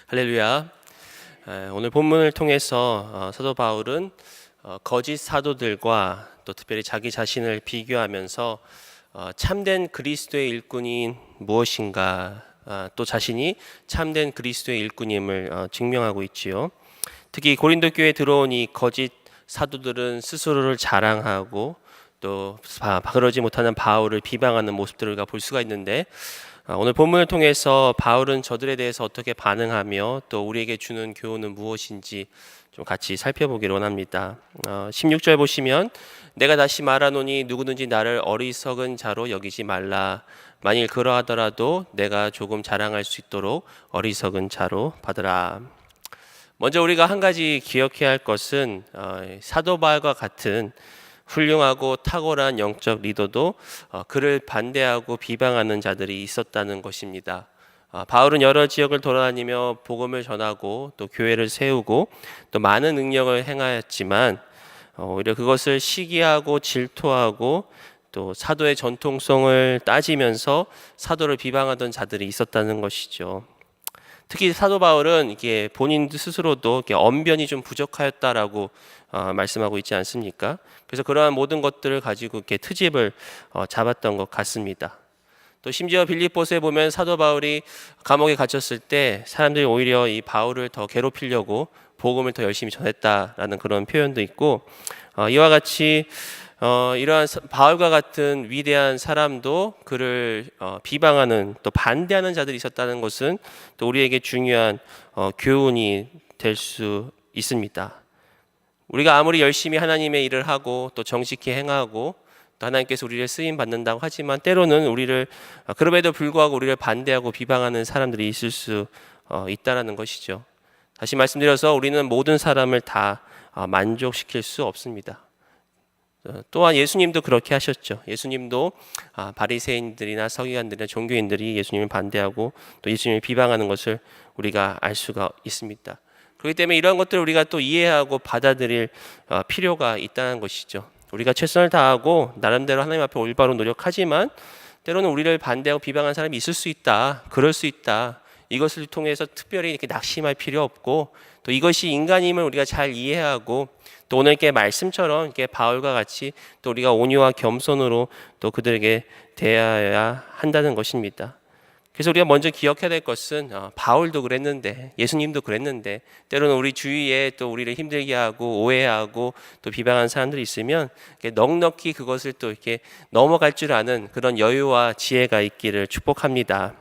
할렐루야. 오늘 본문을 통해서 사도 바울은 거짓 사도들과 또 특별히 자기 자신을 비교하면서 참된 그리스도의 일꾼인 무엇인가, 또 자신이 참된 그리스도의 일꾼임을 증명하고 있지요. 특히 고린도 교회에 들어온 이 거짓 사도들은 스스로를 자랑하고 또 그러지 못하는 바울을 비방하는 모습들을 우리가 볼 수가 있는데, 오늘 본문을 통해서 바울은 저들에 대해서 어떻게 반응하며 또 우리에게 주는 교훈은 무엇인지 좀 같이 살펴보기를 원합니다. 16절 보시면, 내가 다시 말하노니 누구든지 나를 어리석은 자로 여기지 말라. 만일 그러하더라도 내가 조금 자랑할 수 있도록 어리석은 자로 받으라. 먼저 우리가 한 가지 기억해야 할 것은 사도 바울과 같은 훌륭하고 탁월한 영적 리더도 그를 반대하고 비방하는 자들이 있었다는 것입니다. 바울은 여러 지역을 돌아다니며 복음을 전하고 또 교회를 세우고 또 많은 능력을 행하였지만 오히려 그것을 시기하고 질투하고 또 사도의 전통성을 따지면서 사도를 비방하던 자들이 있었다는 것이죠. 특히 사도 바울은 이게 본인 스스로도 이렇게 언변이 좀 부족하였다라고 말씀하고 있지 않습니까? 그래서 그러한 모든 것들을 가지고 이렇게 트집을 잡았던 것 같습니다. 또 심지어 빌립보서에 보면 사도 바울이 감옥에 갇혔을 때 사람들이 오히려 이 바울을 더 괴롭히려고 복음을 더 열심히 전했다라는 그런 표현도 있고, 이와 같이 이러한 바울과 같은 위대한 사람도 그를 비방하는 또 반대하는 자들이 있었다는 것은 또 우리에게 중요한 교훈이 될 수 있습니다. 우리가 아무리 열심히 하나님의 일을 하고 또 정직히 행하고 또 하나님께서 우리를 쓰임 받는다고 하지만 때로는 우리를 그럼에도 불구하고 우리를 반대하고 비방하는 사람들이 있을 수 있다라는 것이죠. 다시 말씀드려서 우리는 모든 사람을 다 만족시킬 수 없습니다. 또한 예수님도 그렇게 하셨죠. 예수님도 바리새인들이나 서기관들이나 종교인들이 예수님을 반대하고 또 예수님을 비방하는 것을 우리가 알 수가 있습니다. 그렇기 때문에 이런 것들을 우리가 또 이해하고 받아들일 필요가 있다는 것이죠. 우리가 최선을 다하고 나름대로 하나님 앞에 올바로 노력하지만 때로는 우리를 반대하고 비방하는 사람이 있을 수 있다. 그럴 수 있다. 이것을 통해서 특별히 이렇게 낙심할 필요 없고, 또 이것이 인간임을 우리가 잘 이해하고 또 오늘 이렇게 말씀처럼 이렇게 바울과 같이 또 우리가 온유와 겸손으로 또 그들에게 대해야 한다는 것입니다. 그래서 우리가 먼저 기억해야 될 것은 바울도 그랬는데 예수님도 그랬는데 때로는 우리 주위에 또 우리를 힘들게 하고 오해하고 또 비방하는 사람들이 있으면 넉넉히 그것을 또 이렇게 넘어갈 줄 아는 그런 여유와 지혜가 있기를 축복합니다.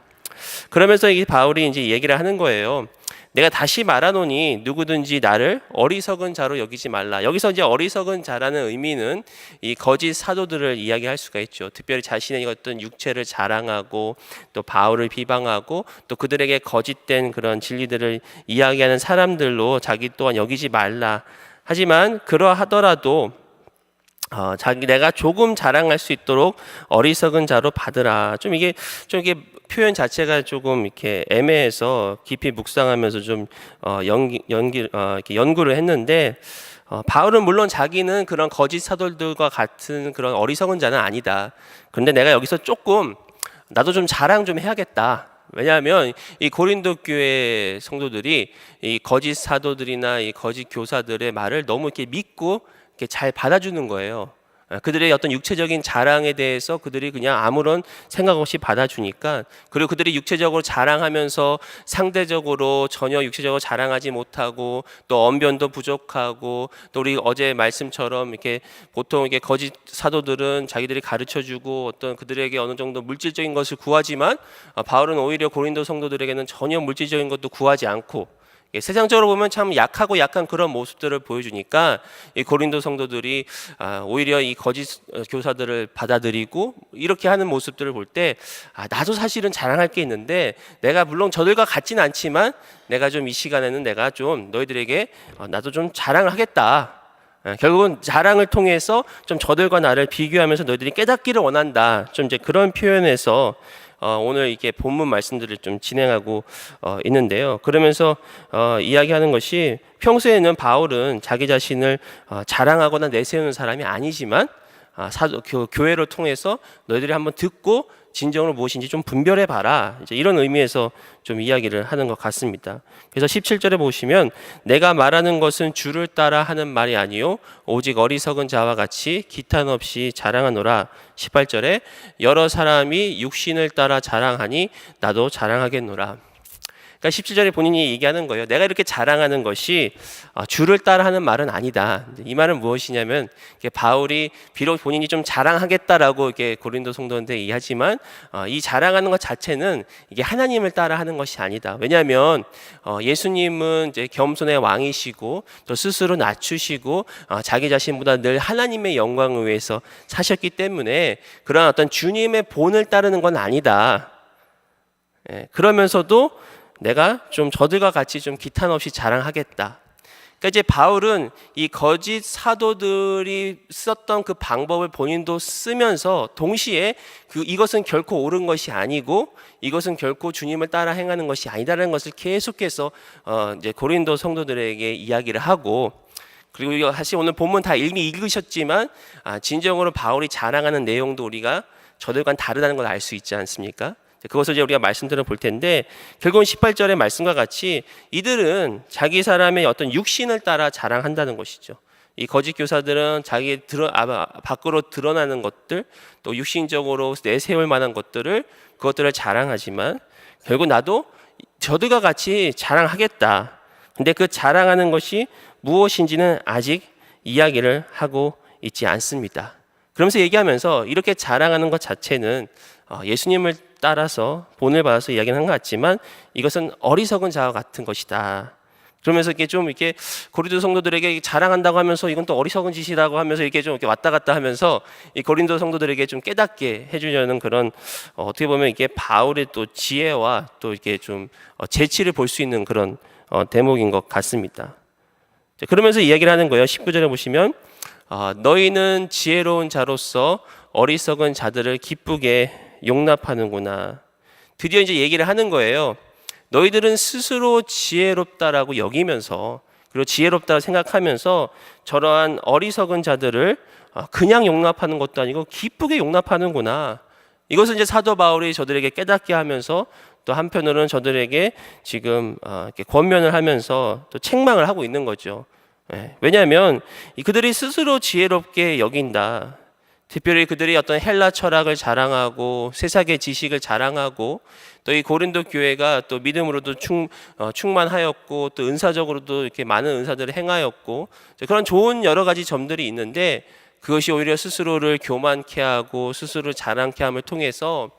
그러면서 이 바울이 이제 얘기를 하는 거예요. 내가 다시 말하노니 누구든지 나를 어리석은 자로 여기지 말라. 여기서 이제 어리석은 자라는 의미는 이 거짓 사도들을 이야기할 수가 있죠. 특별히 자신의 어떤 육체를 자랑하고 또 바울을 비방하고 또 그들에게 거짓된 그런 진리들을 이야기하는 사람들로 자기 또한 여기지 말라. 하지만 그러하더라도 내가 조금 자랑할 수 있도록 어리석은 자로 받으라. 좀 이게 표현 자체가 조금 이렇게 애매해서 깊이 묵상하면서 좀 이렇게 연구를 했는데, 바울은 물론 자기는 그런 거짓 사도들과 같은 그런 어리석은 자는 아니다. 그런데 내가 여기서 조금 나도 좀 자랑 좀 해야겠다. 왜냐하면 이 고린도 교회 성도들이 이 거짓 사도들이나 이 거짓 교사들의 말을 너무 이렇게 믿고 이렇게 잘 받아주는 거예요. 그들의 어떤 육체적인 자랑에 대해서 그들이 그냥 아무런 생각 없이 받아주니까, 그리고 그들이 육체적으로 자랑하면서 상대적으로 전혀 육체적으로 자랑하지 못하고 또 언변도 부족하고 또 우리 어제 말씀처럼 이렇게 보통 이게 거짓 사도들은 자기들이 가르쳐주고 어떤 그들에게 어느 정도 물질적인 것을 구하지만 바울은 오히려 고린도 성도들에게는 전혀 물질적인 것도 구하지 않고 세상적으로 보면 참 약하고 약한 그런 모습들을 보여주니까 이 고린도 성도들이 오히려 이 거짓 교사들을 받아들이고 이렇게 하는 모습들을 볼 때 나도 사실은 자랑할 게 있는데 내가 물론 저들과 같지는 않지만 내가 좀 이 시간에는 내가 좀 너희들에게 나도 좀 자랑을 하겠다. 결국은 자랑을 통해서 좀 저들과 나를 비교하면서 너희들이 깨닫기를 원한다. 좀 이제 그런 표현에서 오늘 이게 본문 말씀들을 좀 진행하고 있는데요. 그러면서 이야기하는 것이, 평소에는 바울은 자기 자신을 자랑하거나 내세우는 사람이 아니지만 교회를 통해서 너희들이 한번 듣고 진정으로 무엇인지 좀 분별해 봐라. 이제 이런 의미에서 좀 이야기를 하는 것 같습니다. 그래서 17절에 보시면 내가 말하는 것은 주를 따라 하는 말이 아니요 오직 어리석은 자와 같이 기탄 없이 자랑하노라. 18절에 여러 사람이 육신을 따라 자랑하니 나도 자랑하겠노라. 그러니까 17절에 본인이 얘기하는 거예요. 내가 이렇게 자랑하는 것이 주를 따라 하는 말은 아니다. 이 말은 무엇이냐면 바울이 비록 본인이 좀 자랑하겠다라고 이렇게 고린도 성도한테 얘기하지만 이 자랑하는 것 자체는 이게 하나님을 따라 하는 것이 아니다. 왜냐하면 예수님은 이제 겸손의 왕이시고 또 스스로 낮추시고 자기 자신보다 늘 하나님의 영광을 위해서 사셨기 때문에 그런 어떤 주님의 본을 따르는 건 아니다. 그러면서도 내가 좀 저들과 같이 좀 기탄 없이 자랑하겠다. 그러니까 이제 바울은 이 거짓 사도들이 썼던 그 방법을 본인도 쓰면서 동시에 이것은 결코 옳은 것이 아니고 이것은 결코 주님을 따라 행하는 것이 아니다라는 것을 계속해서 이제 고린도 성도들에게 이야기를 하고, 그리고 사실 오늘 본문 다 이미 읽으셨지만 진정으로 바울이 자랑하는 내용도 우리가 저들과는 다르다는 걸 알 수 있지 않습니까? 그것을 이제 우리가 말씀들을 볼 텐데, 결국은 18절의 말씀과 같이 이들은 자기 사람의 어떤 육신을 따라 자랑한다는 것이죠. 이 거짓 교사들은 자기 밖으로 드러나는 것들, 또 육신적으로 내세울 만한 그것들을 자랑하지만 결국 나도 저들과 같이 자랑하겠다. 근데 그 자랑하는 것이 무엇인지는 아직 이야기를 하고 있지 않습니다. 그러면서 얘기하면서 이렇게 자랑하는 것 자체는 예수님을 따라서 본을 받아서 이야기는 한 것 같지만 이것은 어리석은 자와 같은 것이다. 그러면서 이렇게 고린도 성도들에게 자랑한다고 하면서 이건 또 어리석은 짓이라고 하면서 이렇게 좀 이렇게 왔다 갔다 하면서 이 고린도 성도들에게 좀 깨닫게 해주려는 그런 어떻게 보면 이게 바울의 또 지혜와 또 이렇게 좀 재치를 볼 수 있는 그런 대목인 것 같습니다. 그러면서 이야기를 하는 거예요. 19절에 보시면 너희는 지혜로운 자로서 어리석은 자들을 기쁘게 용납하는구나. 드디어 이제 얘기를 하는 거예요. 너희들은 스스로 지혜롭다라고 여기면서, 그리고 지혜롭다고 생각하면서 저러한 어리석은 자들을 그냥 용납하는 것도 아니고 기쁘게 용납하는구나. 이것을 이제 사도 바울이 저들에게 깨닫게 하면서 또 한편으로는 저들에게 지금 이렇게 권면을 하면서 또 책망을 하고 있는 거죠. 왜냐하면 그들이 스스로 지혜롭게 여긴다. 특별히 그들이 어떤 헬라 철학을 자랑하고 세상의 지식을 자랑하고 또 이 고린도 교회가 또 믿음으로도 충만하였고 또 은사적으로도 이렇게 많은 은사들을 행하였고 그런 좋은 여러 가지 점들이 있는데, 그것이 오히려 스스로를 교만케 하고 스스로를 자랑케 함을 통해서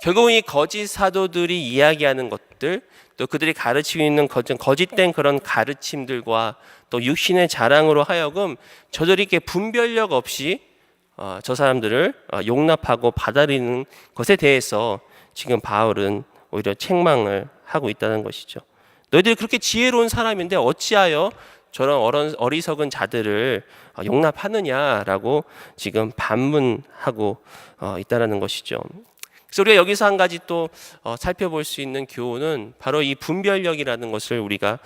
결국은 이 거짓 사도들이 이야기하는 것들, 또 그들이 가르치고 있는 거짓된 그런 가르침들과 또 육신의 자랑으로 하여금 저들이 이렇게 분별력 없이 저 사람들을 용납하고 받아들이는 것에 대해서 지금 바울은 오히려 책망을 하고 있다는 것이죠. 너희들이 그렇게 지혜로운 사람인데 어찌하여 저런 어리석은 자들을 용납하느냐라고 지금 반문하고 있다는 것이죠. 그래서 우리가 여기서 한 가지 또 살펴볼 수 있는 교훈은 바로 이 분별력이라는 것을 우리가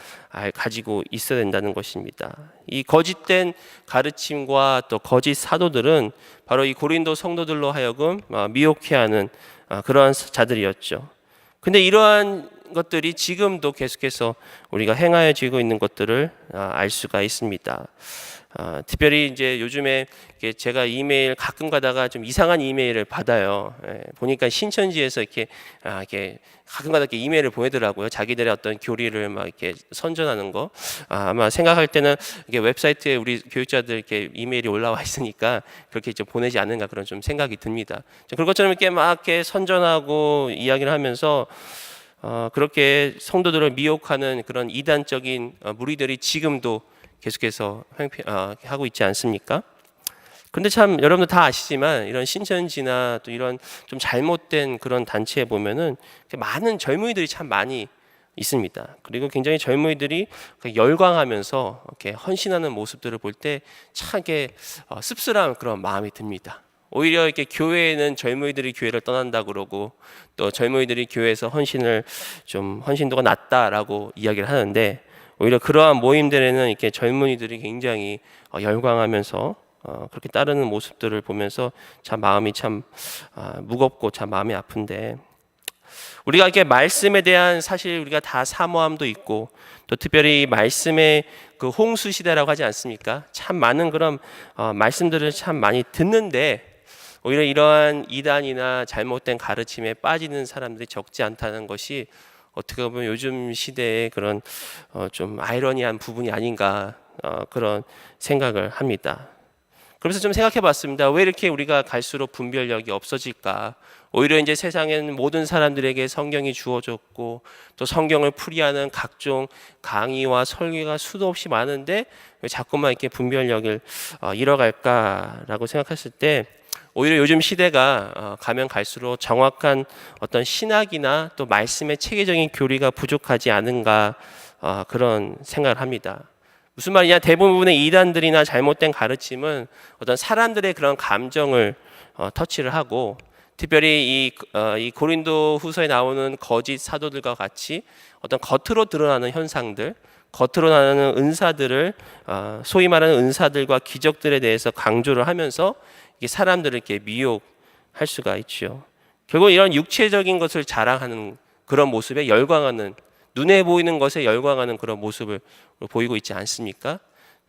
가지고 있어야 된다는 것입니다. 이 거짓된 가르침과 또 거짓 사도들은 바로 이 고린도 성도들로 하여금 미혹해하는 그러한 자들이었죠. 근데 이러한 것들이 지금도 계속해서 우리가 행하여지고 있는 것들을 알 수가 있습니다. 특별히 이제 요즘에 제가 이메일 가끔 가다가 좀 이상한 이메일을 받아요. 보니까 신천지에서 이렇게 가끔 가다 이렇게 이메일을 보내더라고요. 자기들의 어떤 교리를 막 이렇게 선전하는 거. 아마 생각할 때는 이게 웹사이트에 우리 교육자들 이렇게 이메일이 올라와 있으니까 그렇게 이제 보내지 않는가 그런 좀 생각이 듭니다. 그런 것처럼 이렇게 막 이렇게 선전하고 이야기를 하면서 그렇게 성도들을 미혹하는 그런 이단적인 무리들이 지금도 계속해서 하고 있지 않습니까? 그런데 참 여러분들 다 아시지만 이런 신천지나 또 이런 좀 잘못된 그런 단체에 보면은 많은 젊은이들이 참 많이 있습니다. 그리고 굉장히 젊은이들이 열광하면서 이렇게 헌신하는 모습들을 볼 때 참 이렇게 씁쓸한 그런 마음이 듭니다. 오히려 이렇게 교회에는 젊은이들이 교회를 떠난다 그러고 또 젊은이들이 교회에서 헌신도가 낮다라고 이야기를 하는데, 오히려 그러한 모임들에는 이렇게 젊은이들이 굉장히 열광하면서 그렇게 따르는 모습들을 보면서 참 마음이 참 무겁고 참 마음이 아픈데, 우리가 이렇게 말씀에 대한 사실 우리가 다 사모함도 있고, 또 특별히 말씀의 그 홍수 시대라고 하지 않습니까? 참 많은 그런 말씀들을 참 많이 듣는데, 오히려 이러한 이단이나 잘못된 가르침에 빠지는 사람들이 적지 않다는 것이 어떻게 보면 요즘 시대의 그런 좀 아이러니한 부분이 아닌가, 그런 생각을 합니다. 그래서 좀 생각해 봤습니다. 왜 이렇게 우리가 갈수록 분별력이 없어질까? 오히려 이제 세상에는 모든 사람들에게 성경이 주어졌고, 또 성경을 풀이하는 각종 강의와 설교가 수도 없이 많은데 왜 자꾸만 이렇게 분별력을 잃어갈까라고 생각했을 때, 오히려 요즘 시대가 가면 갈수록 정확한 어떤 신학이나 또 말씀의 체계적인 교리가 부족하지 않은가, 그런 생각을 합니다. 무슨 말이냐? 대부분의 이단들이나 잘못된 가르침은 어떤 사람들의 그런 감정을 터치를 하고, 특별히 이 고린도 후서에 나오는 거짓 사도들과 같이 어떤 겉으로 드러나는 현상들, 겉으로 나타나는 은사들을, 소위 말하는 은사들과 기적들에 대해서 강조를 하면서 이게 사람들을 이렇게 미혹할 수가 있죠. 결국 이런 육체적인 것을 자랑하는 그런 모습에 열광하는, 눈에 보이는 것에 열광하는 그런 모습을 보이고 있지 않습니까?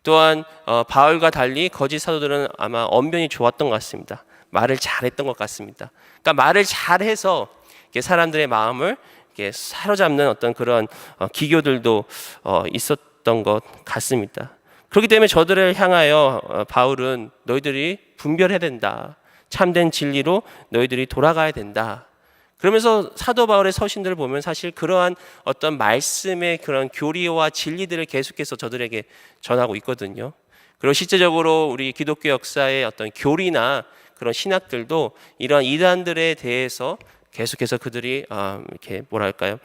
또한 바울과 달리 거짓 사도들은 아마 언변이 좋았던 것 같습니다. 말을 잘했던 것 같습니다. 그러니까 말을 잘해서 사람들의 마음을 사로잡는 어떤 그런 기교들도 있었던 것 같습니다. 그렇기 때문에 저들을 향하여 바울은 너희들이 분별해야 된다. 참된 진리로 너희들이 돌아가야 된다. 그러면서 사도 바울의 서신들을 보면 사실 그러한 어떤 말씀의 그런 교리와 진리들을 계속해서 저들에게 전하고 있거든요. 그리고 실제적으로 우리 기독교 역사의 어떤 교리나 그런 신학들도 이러한 이단들에 대해서 계속해서 그들이 이렇게 뭐랄까요,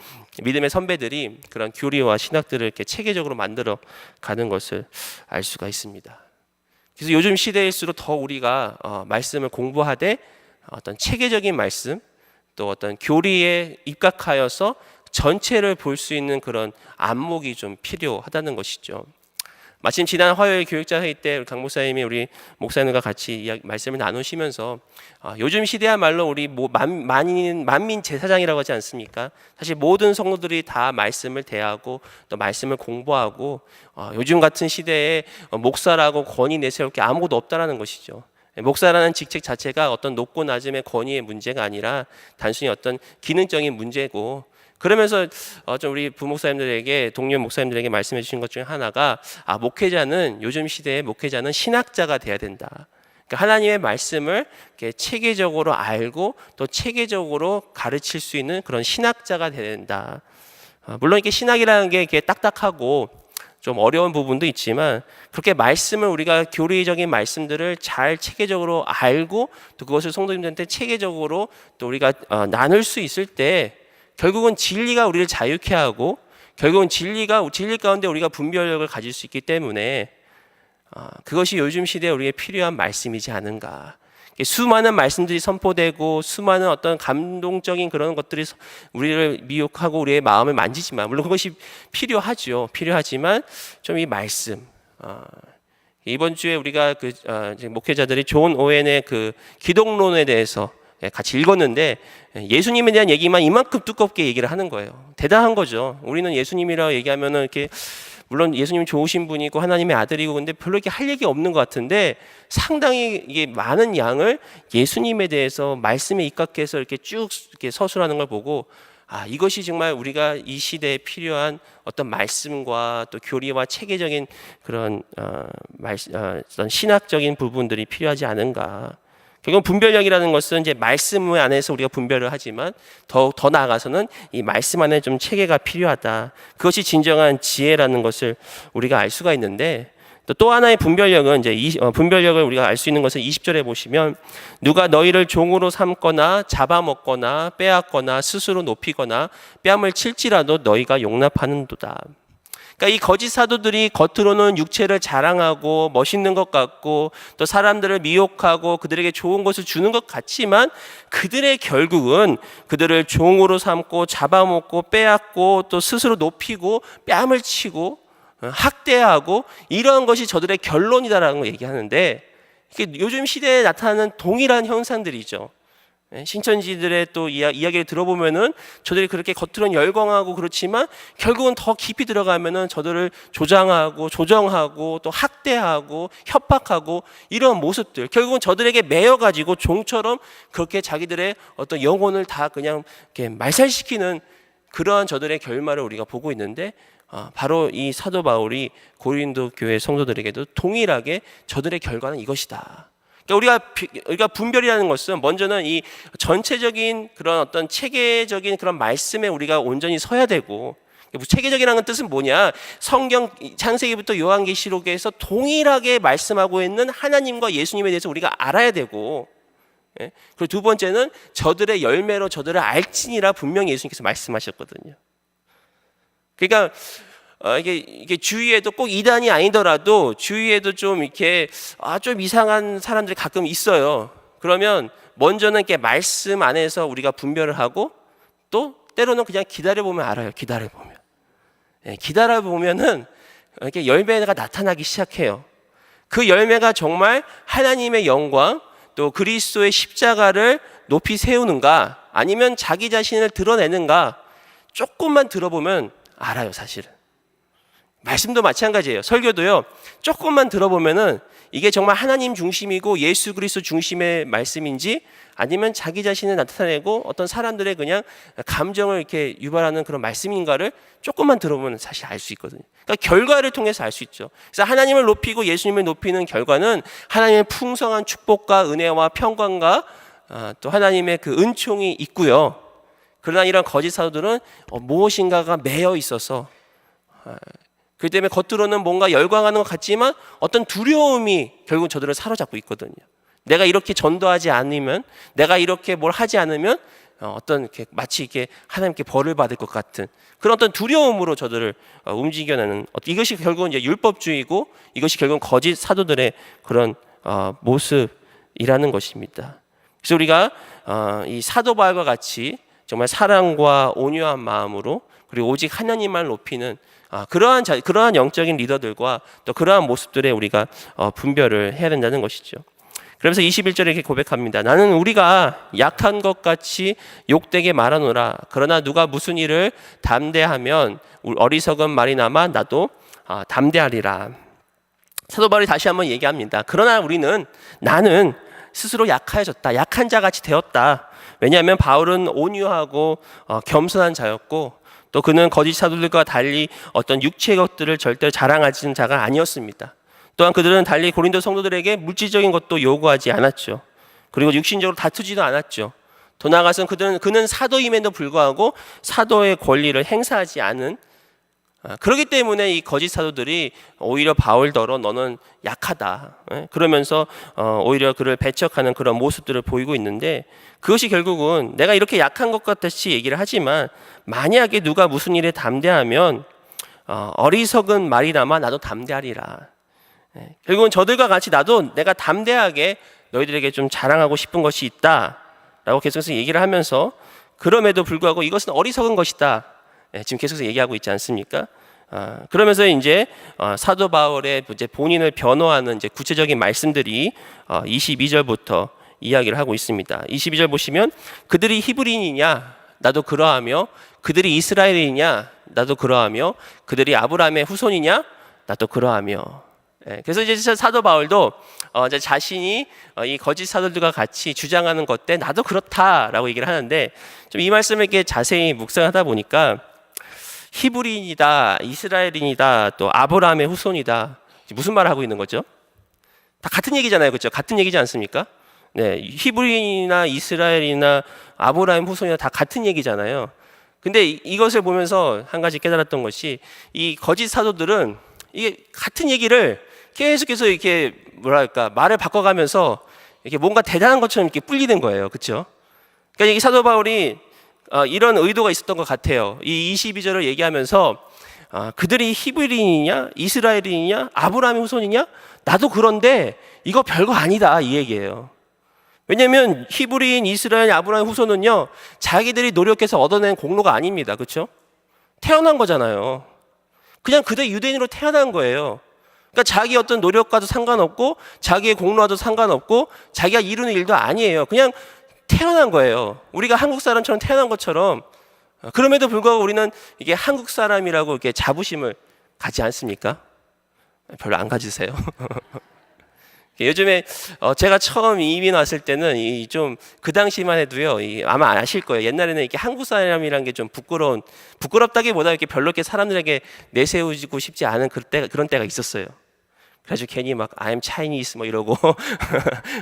믿음의 선배들이 그런 교리와 신학들을 이렇게 체계적으로 만들어 가는 것을 알 수가 있습니다. 그래서 요즘 시대일수록 더 우리가 말씀을 공부하되 어떤 체계적인 말씀, 또 어떤 교리에 입각하여서 전체를 볼 수 있는 그런 안목이 좀 필요하다는 것이죠. 마침 지난 화요일 교육자 회의 때 강 목사님이 우리 목사님과 같이 말씀을 나누시면서 요즘 시대야말로 우리 만민 제사장이라고 하지 않습니까? 사실 모든 성도들이 다 말씀을 대하고 또 말씀을 공부하고, 요즘 같은 시대에 목사라고 권위 내세울 게 아무것도 없다라는 것이죠. 목사라는 직책 자체가 어떤 높고 낮음의 권위의 문제가 아니라 단순히 어떤 기능적인 문제고, 그러면서 좀 우리 부목사님들에게, 동료 목사님들에게 말씀해 주신 것 중에 하나가 목회자는, 요즘 시대의 목회자는 신학자가 돼야 된다. 그러니까 하나님의 말씀을 이렇게 체계적으로 알고 또 체계적으로 가르칠 수 있는 그런 신학자가 돼야 된다. 물론 이렇게 신학이라는 게 이렇게 딱딱하고 좀 어려운 부분도 있지만, 그렇게 말씀을 우리가 교리적인 말씀들을 잘 체계적으로 알고 또 그것을 성도님들한테 체계적으로 또 우리가 나눌 수 있을 때 결국은 진리가 우리를 자유케 하고, 결국은 진리 가운데 우리가 분별력을 가질 수 있기 때문에 그것이 요즘 시대에 우리에게 필요한 말씀이지 않은가. 수많은 말씀들이 선포되고 수많은 어떤 감동적인 그런 것들이 우리를 미혹하고 우리의 마음을 만지지만, 물론 그것이 필요하죠. 필요하지만 좀 이 말씀, 이번 주에 우리가 목회자들이 존 오웬의 그 기독론에 대해서 같이 읽었는데, 예수님에 대한 얘기만 이만큼 두껍게 얘기를 하는 거예요. 대단한 거죠. 우리는 예수님이라고 얘기하면은 이렇게, 물론 예수님 좋으신 분이고 하나님의 아들이고, 근데 별로 이렇게 할 얘기 없는 것 같은데, 상당히 이게 많은 양을 예수님에 대해서 말씀에 입각해서 이렇게 쭉 이렇게 서술하는 걸 보고, 이것이 정말 우리가 이 시대에 필요한 어떤 말씀과 또 교리와 체계적인 그런 어떤 신학적인 부분들이 필요하지 않은가. 결국 분별력이라는 것은 이제 말씀 안에서 우리가 분별을 하지만 더 나아가서는 이 말씀 안에 좀 체계가 필요하다. 그것이 진정한 지혜라는 것을 우리가 알 수가 있는데, 또 하나의 분별력은 이제 분별력을 우리가 알 수 있는 것은 20절에 보시면, 누가 너희를 종으로 삼거나 잡아먹거나 빼앗거나 스스로 높이거나 뺨을 칠지라도 너희가 용납하는도다. 그러니까 이 거짓 사도들이 겉으로는 육체를 자랑하고 멋있는 것 같고 또 사람들을 미혹하고 그들에게 좋은 것을 주는 것 같지만, 그들의 결국은 그들을 종으로 삼고 잡아먹고 빼앗고 또 스스로 높이고 뺨을 치고 학대하고, 이러한 것이 저들의 결론이다라는 걸 얘기하는데, 이게 요즘 시대에 나타나는 동일한 현상들이죠. 신천지들의 또 이야기를 들어보면은 저들이 그렇게 겉으로는 열광하고 그렇지만 결국은 더 깊이 들어가면은 저들을 조장하고 조정하고 또 학대하고 협박하고 이런 모습들, 결국은 저들에게 매여가지고 종처럼 그렇게 자기들의 어떤 영혼을 다 그냥 이렇게 말살시키는 그러한 저들의 결말을 우리가 보고 있는데, 바로 이 사도 바울이 고린도 교회 성도들에게도 동일하게 저들의 결과는 이것이다. 그러니까 우리가 분별이라는 것은 먼저는 이 전체적인 그런 어떤 체계적인 그런 말씀에 우리가 온전히 서야 되고, 체계적이라는 뜻은 뭐냐? 성경 창세기부터 요한계시록에서 동일하게 말씀하고 있는 하나님과 예수님에 대해서 우리가 알아야 되고, 그리고 두 번째는 저들의 열매로 저들을 알지니라 분명히 예수님께서 말씀하셨거든요. 그러니까 이게 주위에도 꼭 이단이 아니더라도 주위에도 좀 이렇게 좀 이상한 사람들이 가끔 있어요. 그러면 먼저는 이렇게 말씀 안에서 우리가 분별을 하고, 또 때로는 그냥 기다려보면 알아요. 기다려보면은 이렇게 열매가 나타나기 시작해요. 그 열매가 정말 하나님의 영광, 또 그리스도의 십자가를 높이 세우는가, 아니면 자기 자신을 드러내는가, 조금만 들어보면 알아요. 사실은 말씀도 마찬가지예요. 설교도요, 조금만 들어보면은 이게 정말 하나님 중심이고 예수 그리스도 중심의 말씀인지, 아니면 자기 자신을 나타내고 어떤 사람들의 그냥 감정을 이렇게 유발하는 그런 말씀인가를 조금만 들어보면 사실 알 수 있거든요. 그러니까 결과를 통해서 알 수 있죠. 그래서 하나님을 높이고 예수님을 높이는 결과는 하나님의 풍성한 축복과 은혜와 평강과 또 하나님의 그 은총이 있고요. 그러나 이런 거짓 사도들은 무엇인가가 매여 있어서, 그렇기 때문에 겉으로는 뭔가 열광하는 것 같지만 어떤 두려움이 결국 저들을 사로잡고 있거든요. 내가 이렇게 전도하지 않으면, 내가 이렇게 뭘 하지 않으면 어떤 이렇게 마치 이렇게 하나님께 벌을 받을 것 같은 그런 어떤 두려움으로 저들을 움직여내는, 이것이 결국은 이제 율법주의고, 이것이 결국은 거짓 사도들의 그런 모습이라는 것입니다. 그래서 우리가 이 사도 바울과 같이 정말 사랑과 온유한 마음으로, 그리고 오직 하나님만 높이는 그러한 영적인 리더들과 또 그러한 모습들에 우리가 분별을 해야 된다는 것이죠. 그러면서 21절에 이렇게 고백합니다. 나는 우리가 약한 것 같이 욕되게 말하노라. 그러나 누가 무슨 일을 담대하면 어리석은 말이 남아 나도 담대하리라. 사도 바울이 다시 한번 얘기합니다. 그러나 나는 스스로 약해졌다. 약한 자 같이 되었다. 왜냐하면 바울은 온유하고 겸손한 자였고, 또 그는 거짓 사도들과 달리 어떤 육체의 것들을 절대 자랑하지는 자가 아니었습니다. 또한 그들은 달리 고린도 성도들에게 물질적인 것도 요구하지 않았죠. 그리고 육신적으로 다투지도 않았죠. 더 나아가서는 그는 사도임에도 불구하고 사도의 권리를 행사하지 않은, 그렇기 때문에 이 거짓 사도들이 오히려 바울더러 너는 약하다, 그러면서 오히려 그를 배척하는 그런 모습들을 보이고 있는데, 그것이 결국은 내가 이렇게 약한 것 같이 얘기를 하지만 만약에 누가 무슨 일에 담대하면 어리석은 말이라마 나도 담대하리라. 결국은 저들과 같이 나도 내가 담대하게 너희들에게 좀 자랑하고 싶은 것이 있다 라고 계속해서 얘기를 하면서, 그럼에도 불구하고 이것은 어리석은 것이다 지금 계속해서 얘기하고 있지 않습니까? 그러면서 이제 사도 바울의 이제 본인을 변호하는 이제 구체적인 말씀들이 22절부터 이야기를 하고 있습니다. 22절 보시면 그들이 히브리인이냐 나도 그러하며, 그들이 이스라엘이냐 나도 그러하며, 그들이 아브라함의 후손이냐 나도 그러하며. 그래서 이제 사도 바울도 이제 자신이 이 거짓 사도들과 같이 주장하는 것 때 나도 그렇다라고 얘기를 하는데, 좀 이 말씀을 이렇게 자세히 묵상하다 보니까 히브리인이다, 이스라엘인이다, 또 아브라함의 후손이다, 무슨 말을 하고 있는 거죠? 다 같은 얘기잖아요, 그렇죠? 같은 얘기지 않습니까? 네, 히브리인이나 이스라엘이나 아브라함 후손이나 다 같은 얘기잖아요. 근데 이것을 보면서 한 가지 깨달았던 것이, 이 거짓 사도들은 이게 같은 얘기를 계속해서 이렇게 말을 바꿔가면서 이렇게 뭔가 대단한 것처럼 이렇게 뿔리는 거예요, 그렇죠? 그러니까 이 사도 바울이 이런 의도가 있었던 것 같아요. 이 22절을 얘기하면서 그들이 히브리인이냐, 이스라엘인이냐, 아브라함의 후손이냐, 나도 그런데 이거 별거 아니다 이 얘기예요. 왜냐하면 히브리인, 이스라엘, 아브라함 후손은요 자기들이 노력해서 얻어낸 공로가 아닙니다, 그렇죠? 태어난 거잖아요. 그냥 그들 유대인으로 태어난 거예요. 그러니까 자기 어떤 노력과도 상관없고 자기의 공로와도 상관없고 자기가 이루는 일도 아니에요. 그냥 태어난 거예요. 우리가 한국 사람처럼 태어난 것처럼. 그럼에도 불구하고 우리는 이게 한국 사람이라고 이렇게 자부심을 가지 않습니까? 별로 안 가지세요. 요즘에 제가 처음 이민 왔을 때는 좀 그 당시만 해도요, 아마 아실 거예요. 옛날에는 이렇게 한국 사람이란 게 좀 부끄럽다기보다 이렇게 별로 이렇게 사람들에게 내세우고 싶지 않은 그런 때가 있었어요. 그래서 괜히 막 I'm Chinese 뭐 이러고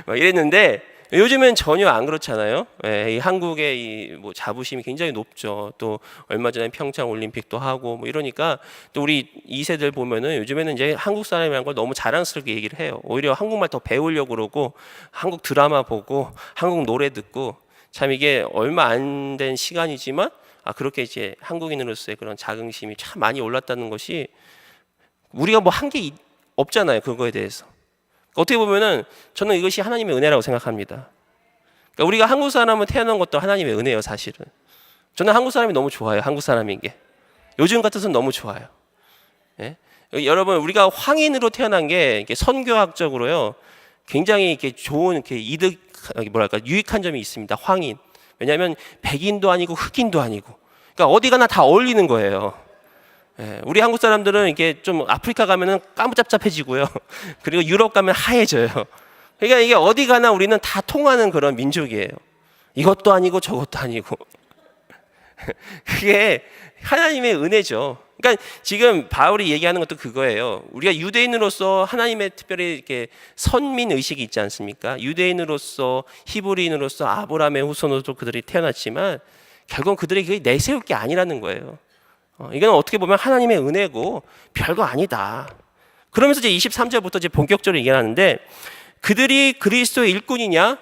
막 이랬는데 요즘엔 전혀 안 그렇잖아요. 예, 이 한국의 뭐 자부심이 굉장히 높죠. 또 얼마 전에 평창 올림픽도 하고 뭐 이러니까 또 우리 2세들 보면은 요즘에는 이제 한국 사람이라는 걸 너무 자랑스럽게 얘기를 해요. 오히려 한국말 더 배우려고 그러고 한국 드라마 보고 한국 노래 듣고 참 이게 얼마 안 된 시간이지만 그렇게 이제 한국인으로서의 그런 자긍심이 참 많이 올랐다는 것이 우리가 뭐 한 게 없잖아요. 그거에 대해서. 어떻게 보면은 저는 이것이 하나님의 은혜라고 생각합니다. 그러니까 우리가 한국 사람은 태어난 것도 하나님의 은혜예요, 사실은. 저는 한국 사람이 너무 좋아요, 한국 사람인 게. 요즘 같아서는 너무 좋아요. 예? 여러분, 우리가 황인으로 태어난 게 선교학적으로요, 굉장히 이렇게 좋은 이렇게 유익한 점이 있습니다. 황인. 왜냐하면 백인도 아니고 흑인도 아니고, 그러니까 어디 가나 다 어울리는 거예요. 예, 우리 한국 사람들은 이게 좀 아프리카 가면은 까무잡잡해지고요. 그리고 유럽 가면 하얘져요. 그러니까 이게 어디 가나 우리는 다 통하는 그런 민족이에요. 이것도 아니고 저것도 아니고. 그게 하나님의 은혜죠. 그러니까 지금 바울이 얘기하는 것도 그거예요. 우리가 유대인으로서 하나님의 특별히 이렇게 선민 의식이 있지 않습니까? 유대인으로서 히브리인으로서 아브라함의 후손으로 그들이 태어났지만 결국은 그들이 그게 내세울 게 아니라는 거예요. 이건 어떻게 보면 하나님의 은혜고 별거 아니다. 그러면서 이제 23절부터 이제 본격적으로 얘기하는데 그들이 그리스도의 일꾼이냐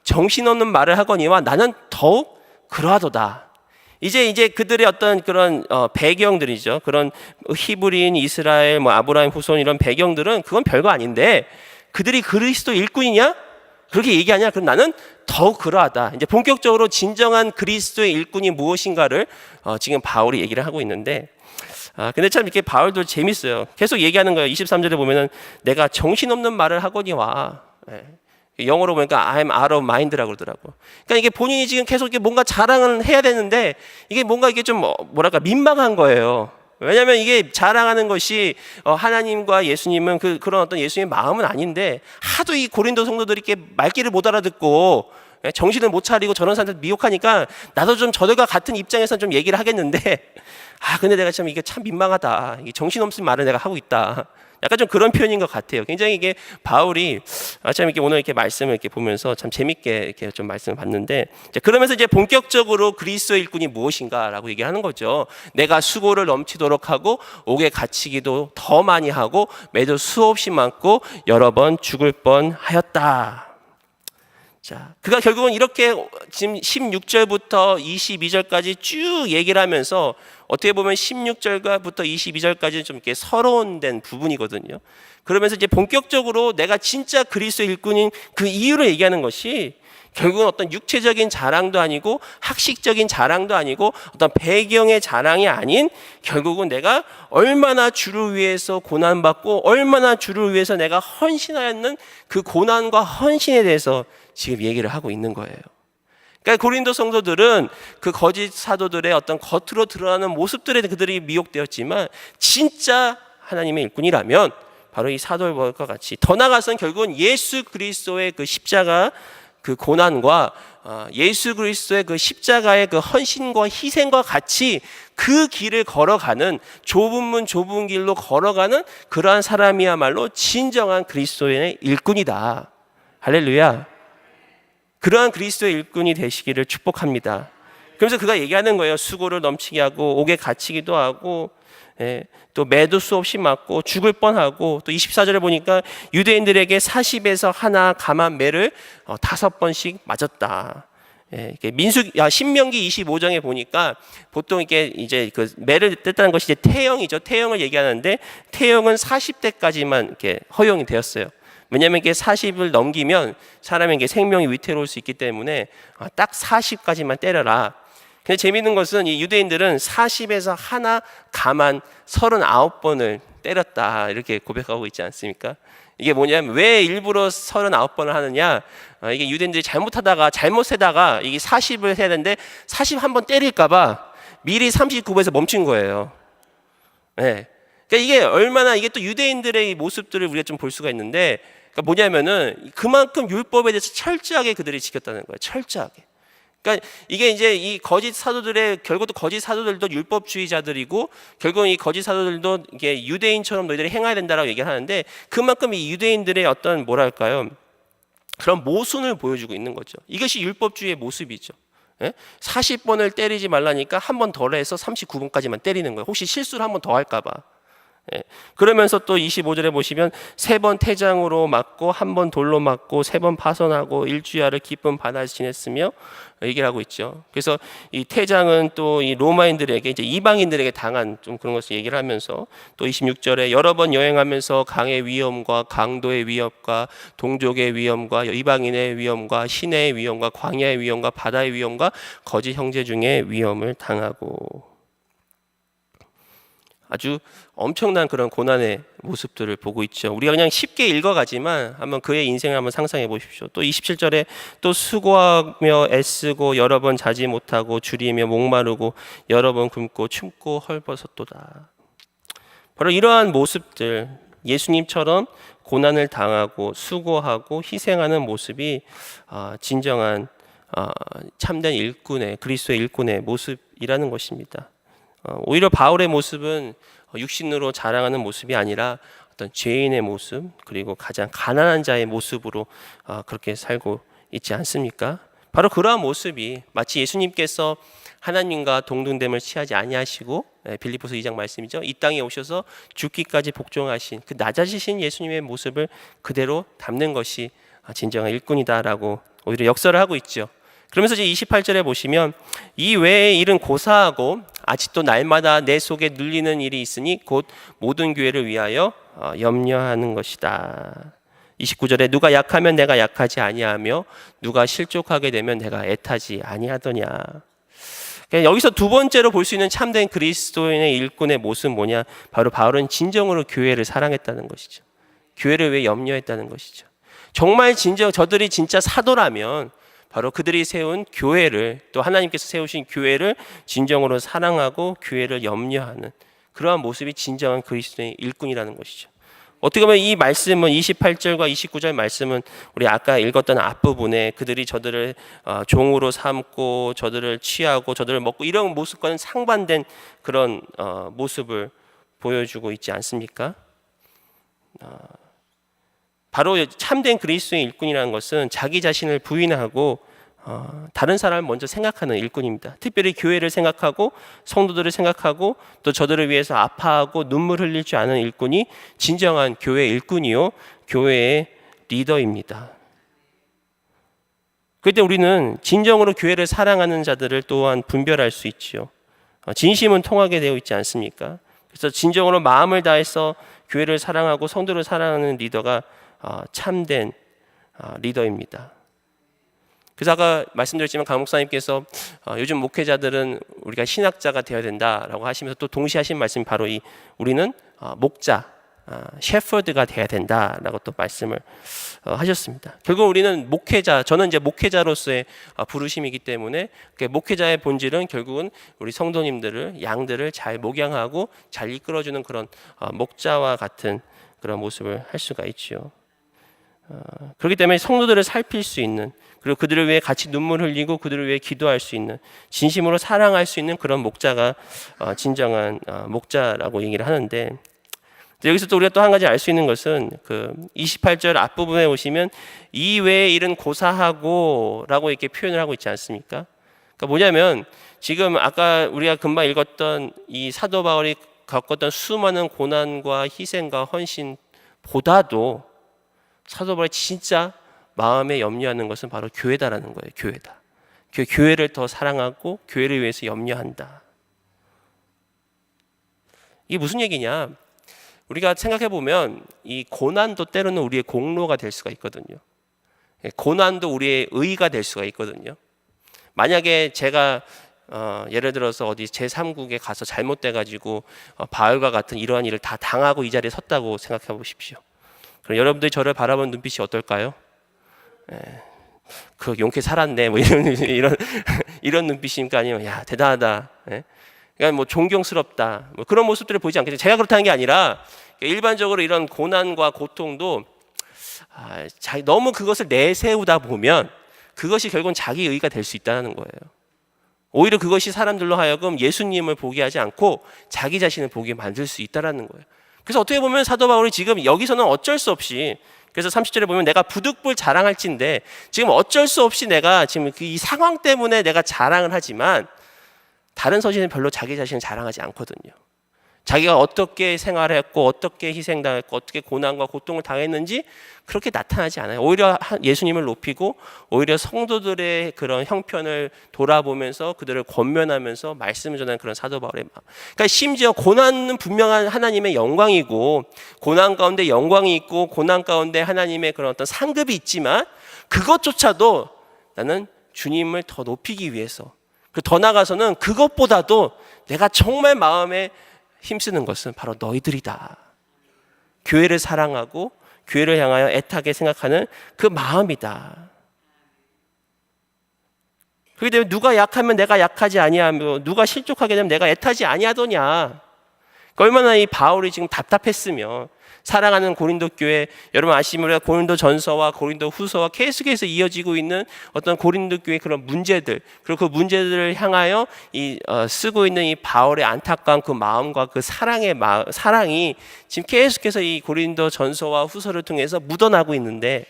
정신없는 말을 하거니와 나는 더욱 그러하도다. 이제 그들의 어떤 그런 배경들이죠. 그런 히브리인, 이스라엘, 뭐 아브라함 후손 이런 배경들은 그건 별거 아닌데 그들이 그리스도 일꾼이냐? 그렇게 얘기하냐? 그럼 나는 더욱 그러하다. 이제 본격적으로 진정한 그리스도의 일꾼이 무엇인가를 지금 바울이 얘기를 하고 있는데, 근데 참 이렇게 바울도 재밌어요. 계속 얘기하는 거예요. 23절에 보면은 내가 정신없는 말을 하거니와. 영어로 보니까 I'm out of mind라고 그러더라고. 그러니까 이게 본인이 지금 계속 이게 뭔가 자랑을 해야 되는데 이게 뭔가 이게 좀 뭐랄까 민망한 거예요. 왜냐하면 이게 자랑하는 것이 하나님과 예수님은 그런 어떤 예수님의 마음은 아닌데 하도 이 고린도 성도들이 이렇게 말귀를 못 알아듣고 정신을 못 차리고 저런 사람들 미혹하니까 나도 좀 저들과 같은 입장에서 좀 얘기를 하겠는데 근데 내가 참 이게 참 민망하다. 이게 정신없는 말을 내가 하고 있다. 약간 좀 그런 표현인 것 같아요. 굉장히 이게 바울이 참 이렇게 오늘 이렇게 말씀을 이렇게 보면서 참 재밌게 이렇게 좀 말씀을 봤는데 그러면서 이제 본격적으로 그리스도의 일꾼이 무엇인가라고 얘기하는 거죠. 내가 수고를 넘치도록 하고 옥에 갇히기도 더 많이 하고 매도 수없이 많고 여러 번 죽을 뻔하였다. 자, 그가 결국은 이렇게 지금 16절부터 22절까지 쭉 얘기를 하면서 어떻게 보면 16절부터 22절까지는 좀 이렇게 서론된 부분이거든요. 그러면서 이제 본격적으로 내가 진짜 그리스도의 일꾼인 그 이유를 얘기하는 것이 결국은 어떤 육체적인 자랑도 아니고 학식적인 자랑도 아니고 어떤 배경의 자랑이 아닌 결국은 내가 얼마나 주를 위해서 고난받고 얼마나 주를 위해서 내가 헌신하였는 그 고난과 헌신에 대해서 지금 얘기를 하고 있는 거예요. 그러니까 고린도 성도들은 그 거짓 사도들의 어떤 겉으로 드러나는 모습들에 그들이 미혹되었지만 진짜 하나님의 일꾼이라면 바로 이 사도들과 같이 더 나아가서는 결국은 예수 그리스도의 그 십자가 그 고난과 예수 그리스도의 그 십자가의 그 헌신과 희생과 같이 그 길을 걸어가는 좁은 문 좁은 길로 걸어가는 그러한 사람이야말로 진정한 그리스도의 일꾼이다. 할렐루야. 그러한 그리스도의 일꾼이 되시기를 축복합니다. 그러면서 그가 얘기하는 거예요. 수고를 넘치게 하고 옥에 갇히기도 하고 또 매도 수없이 맞고 죽을 뻔하고 또 24절에 보니까 유대인들에게 40에서 하나 감한 매를 5번씩 맞았다. 신명기 25장에 보니까 보통 이게 이제 그 매를 뜻하는 것이 이제 태형이죠. 태형을 얘기하는데 태형은 40대까지만 이렇게 허용이 되었어요. 왜냐하면 이게 40을 넘기면 사람에게 생명이 위태로울 수 있기 때문에 딱 40까지만 때려라. 근데 재미있는 것은 이 유대인들은 40에서 하나 가만 39번을 때렸다 이렇게 고백하고 있지 않습니까? 이게 뭐냐면 왜 일부러 39번을 하느냐? 이게 유대인들이 잘못하다가 잘못 세다가 이게 40을 해야 되는데 41번 때릴까봐 미리 39번에서 멈춘 거예요. 네. 그러니까 이게 얼마나 이게 또 유대인들의 모습들을 우리가 좀 볼 수가 있는데, 그러니까 뭐냐면은 그만큼 율법에 대해서 철저하게 그들이 지켰다는 거예요. 철저하게. 그러니까 이게 이제 이 거짓 사도들의 결국도 거짓 사도들도 율법주의자들이고 결국은 이 거짓 사도들도 이게 유대인처럼 너희들이 행해야 된다라고 얘기를 하는데 그만큼 이 유대인들의 어떤 뭐랄까요 그런 모순을 보여주고 있는 거죠. 이것이 율법주의의 모습이죠. 40번을 때리지 말라니까 한 번 더 해서 39번까지만 때리는 거예요. 혹시 실수를 한 번 더 할까 봐. 그러면서 또 25절에 보시면 3번 태장으로 맞고 1번 돌로 맞고 3번 파선하고 일주야를 기쁜 바다에서 지냈으며 얘기를 하고 있죠. 그래서 이 태장은 또 이 로마인들에게 이제 이방인들에게 당한 좀 그런 것을 얘기를 하면서 또 26절에 여러 번 여행하면서 강의 위험과 강도의 위협과 동족의 위험과 이방인의 위험과 시내의 위험과 광야의 위험과 바다의 위험과 거짓 형제 중에 위험을 당하고 아주 엄청난 그런 고난의 모습들을 보고 있죠. 우리가 그냥 쉽게 읽어가지만 한번 그의 인생을 한번 상상해 보십시오. 또 27절에 또 수고하며 애쓰고 여러 번 자지 못하고 줄이며 목마르고 여러 번 굶고 춤고 헐벗었도다. 바로 이러한 모습들, 예수님처럼 고난을 당하고 수고하고 희생하는 모습이 진정한 참된 일꾼의 그리스도의 일꾼의 모습이라는 것입니다. 오히려 바울의 모습은 육신으로 자랑하는 모습이 아니라 어떤 죄인의 모습 그리고 가장 가난한 자의 모습으로 그렇게 살고 있지 않습니까? 바로 그러한 모습이 마치 예수님께서 하나님과 동등됨을 취하지 아니하시고 빌립보서 2장 말씀이죠. 이 땅에 오셔서 죽기까지 복종하신 그 낮아지신 예수님의 모습을 그대로 담는 것이 진정한 일꾼이다라고 오히려 역설을 하고 있죠. 그러면서 이제 28절에 보시면 이 외의 일은 고사하고 아직도 날마다 내 속에 눌리는 일이 있으니 곧 모든 교회를 위하여 염려하는 것이다. 29절에 누가 약하면 내가 약하지 아니하며 누가 실족하게 되면 내가 애타지 아니하더냐. 여기서 두 번째로 볼 수 있는 참된 그리스도인의 일꾼의 모습은 뭐냐? 바로 바울은 진정으로 교회를 사랑했다는 것이죠. 교회를 위해 염려했다는 것이죠. 정말 저들이 진짜 사도라면 바로 그들이 세운 교회를 또 하나님께서 세우신 교회를 진정으로 사랑하고 교회를 염려하는 그러한 모습이 진정한 그리스도의 일꾼이라는 것이죠. 어떻게 보면 이 말씀은 28절과 29절 말씀은 우리 아까 읽었던 앞부분에 그들이 저들을 종으로 삼고 저들을 취하고 저들을 먹고 이런 모습과는 상반된 그런 모습을 보여주고 있지 않습니까? 바로 참된 그리스도의 일꾼이라는 것은 자기 자신을 부인하고 다른 사람을 먼저 생각하는 일꾼입니다. 특별히 교회를 생각하고 성도들을 생각하고 또 저들을 위해서 아파하고 눈물 흘릴 줄 아는 일꾼이 진정한 교회의 일꾼이요 교회의 리더입니다. 그럴 때 우리는 진정으로 교회를 사랑하는 자들을 또한 분별할 수 있지요. 진심은 통하게 되어 있지 않습니까? 그래서 진정으로 마음을 다해서 교회를 사랑하고 성도를 사랑하는 리더가 참된 리더입니다. 그래서 아까 말씀드렸지만 강 목사님께서 요즘 목회자들은 우리가 신학자가 되어야 된다라고 하시면서 또 동시에 하신 말씀이 바로 우리는 목자, 셰퍼드가 되어야 된다라고 또 말씀을 하셨습니다. 결국 우리는 목회자, 저는 이제 목회자로서의 부르심이기 때문에 목회자의 본질은 결국은 우리 성도님들을 양들을 잘 목양하고 잘 이끌어주는 그런 목자와 같은 그런 모습을 할 수가 있지요. 그렇기 때문에 성도들을 살필 수 있는 그리고 그들을 위해 같이 눈물 흘리고 그들을 위해 기도할 수 있는 진심으로 사랑할 수 있는 그런 목자가 진정한 목자라고 얘기를 하는데 여기서 또 우리가 또 한 가지 알 수 있는 것은 그 28절 앞부분에 보시면 이 외의 일은 고사하고 라고 이렇게 표현을 하고 있지 않습니까? 그러니까 뭐냐면 지금 아까 우리가 금방 읽었던 이 사도 바울이 겪었던 수많은 고난과 희생과 헌신보다도 사도 바울이 진짜 마음에 염려하는 것은 바로 교회다라는 거예요. 교회다. 교회를 더 사랑하고 교회를 위해서 염려한다. 이게 무슨 얘기냐? 우리가 생각해 보면 이 고난도 때로는 우리의 공로가 될 수가 있거든요. 고난도 우리의 의가 될 수가 있거든요. 만약에 제가 예를 들어서 어디 제3국에 가서 잘못돼가지고 바울과 같은 이러한 일을 다 당하고 이 자리에 섰다고 생각해 보십시오. 그럼 여러분들이 저를 바라보는 눈빛이 어떨까요? 그 용케 살았네 뭐 이런 눈빛입니까? 아니면 야 대단하다, 그러니까 뭐 존경스럽다 뭐 그런 모습들을 보이지 않겠죠. 제가 그렇다는 게 아니라 일반적으로 이런 고난과 고통도 너무 그것을 내세우다 보면 그것이 결국은 자기 의가 될 수 있다는 거예요. 오히려 그것이 사람들로 하여금 예수님을 보게 하지 않고 자기 자신을 보게 만들 수 있다는 거예요. 그래서 어떻게 보면 사도 바울이 지금 여기서는 어쩔 수 없이, 그래서 30절에 보면 내가 부득불 자랑할진대, 지금 어쩔 수 없이 내가 지금 이 상황 때문에 내가 자랑을 하지만 다른 서신은 별로 자기 자신을 자랑하지 않거든요. 자기가 어떻게 생활했고 어떻게 희생당했고 어떻게 고난과 고통을 당했는지 그렇게 나타나지 않아요. 오히려 예수님을 높이고 오히려 성도들의 그런 형편을 돌아보면서 그들을 권면하면서 말씀을 전하는 그런 사도 바울의 마음. 그러니까 심지어 고난은 분명한 하나님의 영광이고 고난 가운데 영광이 있고 고난 가운데 하나님의 그런 어떤 상급이 있지만 그것조차도 나는 주님을 더 높이기 위해서, 더 나아가서는 그것보다도 내가 정말 마음에 힘쓰는 것은 바로 너희들이다. 교회를 사랑하고 교회를 향하여 애타게 생각하는 그 마음이다. 그렇기 때문에 누가 약하면 내가 약하지 아니하며 누가 실족하게 되면 내가 애타지 아니하더냐. 얼마나 이 바울이 지금 답답했으며, 사랑하는 고린도 교회, 여러분 아시면 우리가 고린도 전서와 고린도 후서와 계속해서 이어지고 있는 어떤 고린도 교회의 그런 문제들, 그리고 그 문제들을 향하여 쓰고 있는 이 바울의 안타까운 그 마음과 그 사랑이 지금 계속해서 이 고린도 전서와 후서를 통해서 묻어나고 있는데,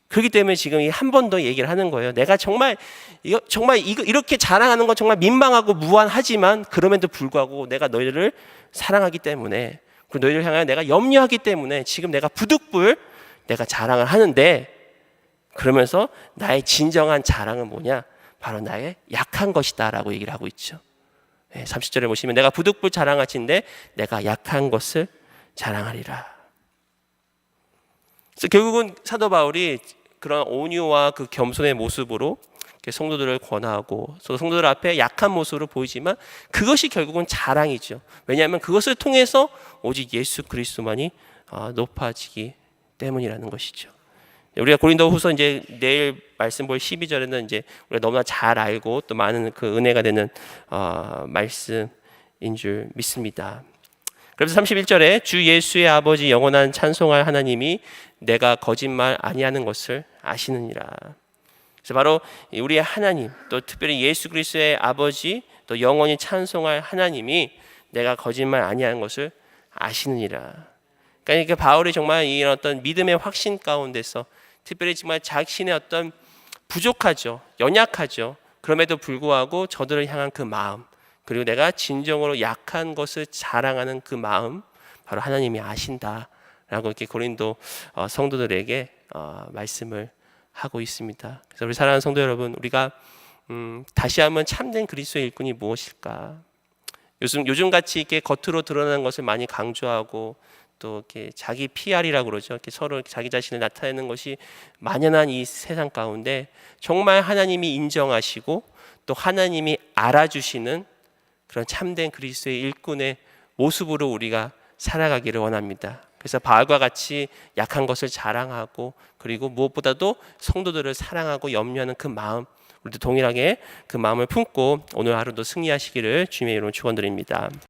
그렇기 때문에 지금 한 번 더 얘기를 하는 거예요. 내가 정말 이렇게 자랑하는 건 정말 민망하고 무안하지만 그럼에도 불구하고 내가 너희를 사랑하기 때문에, 그리고 너희를 향하여 내가 염려하기 때문에 지금 내가 부득불 내가 자랑을 하는데, 그러면서 나의 진정한 자랑은 뭐냐? 바로 나의 약한 것이다 라고 얘기를 하고 있죠. 30절에 보시면 내가 부득불 자랑하신데 내가 약한 것을 자랑하리라. 그래서 결국은 사도 바울이 그런 온유와 그 겸손의 모습으로 성도들을 권하고 또 성도들 앞에 약한 모습으로 보이지만 그것이 결국은 자랑이죠. 왜냐하면 그것을 통해서 오직 예수 그리스도만이 높아지기 때문이라는 것이죠. 우리가 고린도후서 이제 내일 말씀 볼 12절에는 이제 우리가 너무나 잘 알고 또 많은 그 은혜가 되는 말씀인 줄 믿습니다. 그래서 31절에 주 예수의 아버지 영원한 찬송할 하나님이 내가 거짓말 아니하는 것을 아시느니라. 그래서 바로 우리의 하나님, 또 특별히 예수 그리스도의 아버지, 또 영원히 찬송할 하나님이 내가 거짓말 아니하는 것을 아시느니라. 그러니까 바울이 정말 이 어떤 믿음의 확신 가운데서 특별히 정말 자신의 어떤 부족하죠, 연약하죠. 그럼에도 불구하고 저들을 향한 그 마음, 그리고 내가 진정으로 약한 것을 자랑하는 그 마음, 바로 하나님이 아신다라고 이렇게 고린도 성도들에게 말씀을 하고 있습니다. 그래서 우리 사랑하는 성도 여러분, 우리가 다시 한번 참된 그리스도의 일꾼이 무엇일까? 요즘 같이 이렇게 겉으로 드러나는 것을 많이 강조하고 또 이렇게 자기 PR이라고 그러죠. 이렇게 서로 자기 자신을 나타내는 것이 만연한 이 세상 가운데 정말 하나님이 인정하시고 또 하나님이 알아주시는 그런 참된 그리스도의 일꾼의 모습으로 우리가 살아가기를 원합니다. 그래서 바울과 같이 약한 것을 자랑하고 그리고 무엇보다도 성도들을 사랑하고 염려하는 그 마음, 우리도 동일하게 그 마음을 품고 오늘 하루도 승리하시기를 주님의 이름으로 축원드립니다.